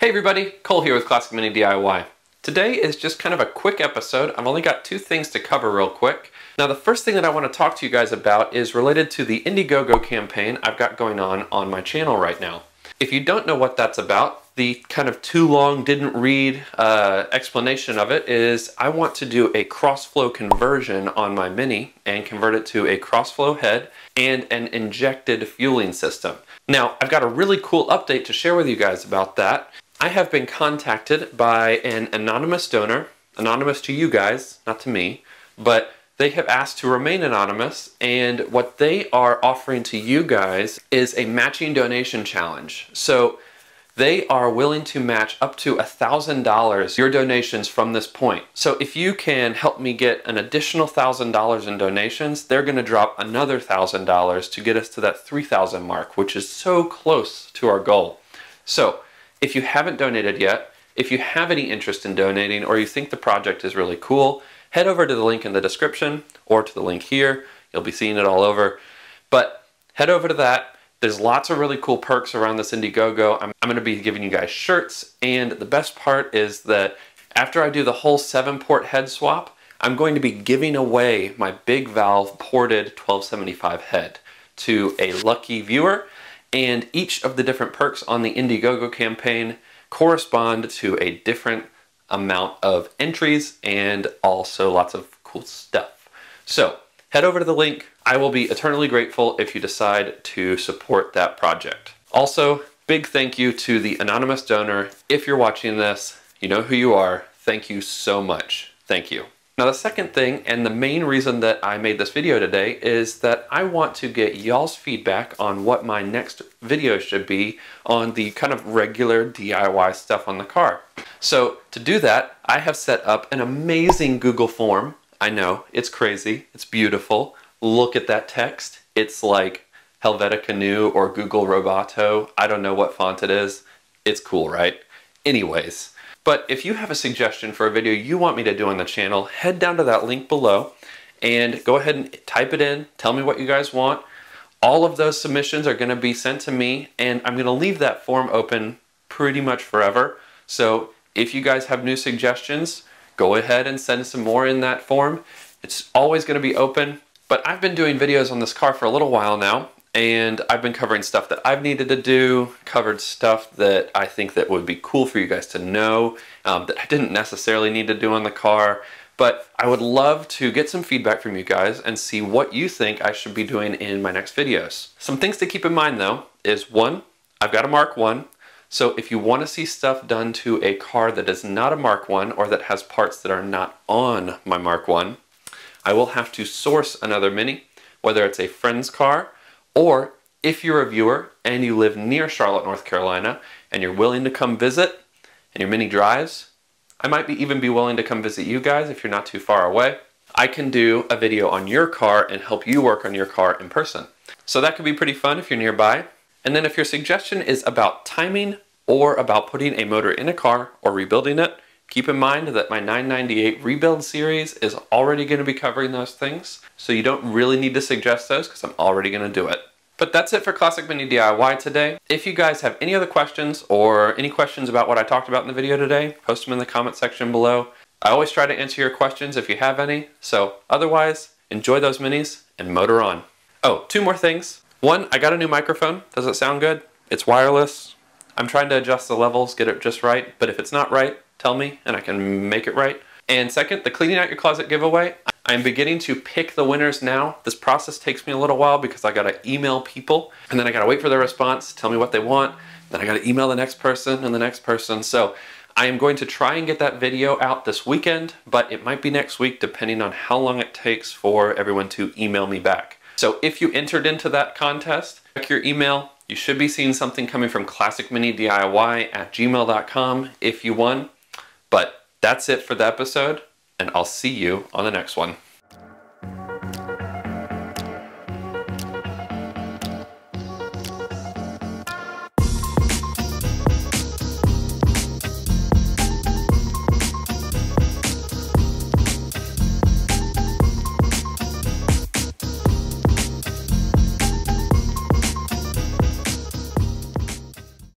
Hey everybody, Cole here with Classic Mini DIY. Today is just kind of a quick episode. I've only got two things to cover real quick. Now the first thing that I want to talk to you guys about is related to the Indiegogo campaign I've got going on my channel right now. If you don't know what that's about, the kind of too long didn't read explanation of it is I want to do a crossflow conversion on my Mini and convert it to a crossflow head and an injected fueling system. Now I've got a really cool update to share with you guys about that. I have been contacted by an anonymous donor, anonymous to you guys, not to me, but they have asked to remain anonymous, and what they are offering to you guys is a matching donation challenge. So they are willing to match up to $1,000 your donations from this point. So if you can help me get an additional $1,000 in donations, they're going to drop another $1,000 to get us to that 3,000 mark, which is so close to our goal. So if you haven't donated yet, if you have any interest in donating or you think the project is really cool, head over to the link in the description or to the link here. You'll be seeing it all over. But head over to that. There's lots of really cool perks around this Indiegogo. I'm going to be giving you guys shirts, and the best part is that after I do the whole 7-port head swap, I'm going to be giving away my big valve ported 1275 head to a lucky viewer, and each of the different perks on the Indiegogo campaign correspond to a different amount of entries and also lots of cool stuff. So head over to the link. I will be eternally grateful if you decide to support that project. Also, big thank you to the anonymous donor. If you're watching this, you know who you are. Thank you so much. Thank you. Now the second thing, and the main reason that I made this video today, is that I want to get y'all's feedback on what my next video should be on the kind of regular DIY stuff on the car. So to do that, I have set up an amazing Google form. I know, it's crazy, it's beautiful. Look at that text. It's like Helvetica Neue or Google Roboto. I don't know what font it is. It's cool, right? Anyways. But if you have a suggestion for a video you want me to do on the channel, head down to that link below and go ahead and type it in. Tell me what you guys want. All of those submissions are going to be sent to me, and I'm going to leave that form open pretty much forever. So if you guys have new suggestions, go ahead and send some more in that form. It's always going to be open. But I've been doing videos on this car for a little while now, and I've been covering stuff that I've needed to do, covered stuff that I think that would be cool for you guys to know, that I didn't necessarily need to do on the car. But I would love to get some feedback from you guys and see what you think I should be doing in my next videos. Some things to keep in mind though is, one, I've got a Mark 1. So if you want to see stuff done to a car that is not a Mark 1 or that has parts that are not on my Mark 1, I will have to source another Mini, whether it's a friend's car, or if you're a viewer and you live near Charlotte, North Carolina, and you're willing to come visit, and your Mini drives, I might even be willing to come visit you guys if you're not too far away. I can do a video on your car and help you work on your car in person. So that could be pretty fun if you're nearby. And then if your suggestion is about timing or about putting a motor in a car or rebuilding it, keep in mind that my 998 rebuild series is already going to be covering those things, so you don't really need to suggest those because I'm already going to do it. But that's it for Classic Mini DIY today. If you guys have any other questions or any questions about what I talked about in the video today, post them in the comment section below. I always try to answer your questions if you have any, so otherwise, enjoy those Minis and motor on. Oh, two more things. One, I got a new microphone. Does it sound good? It's wireless. I'm trying to adjust the levels, get it just right, but if it's not right, tell me and I can make it right. And second, the Cleaning Out Your Closet giveaway. I'm beginning to pick the winners now. This process takes me a little while because I gotta email people and then I gotta wait for their response, tell me what they want, then I gotta email the next person and the next person. So I am going to try and get that video out this weekend, but it might be next week depending on how long it takes for everyone to email me back. So if you entered into that contest, check your email. You should be seeing something coming from classicminidiy@gmail.com if you won. But that's it for the episode, and I'll see you on the next one.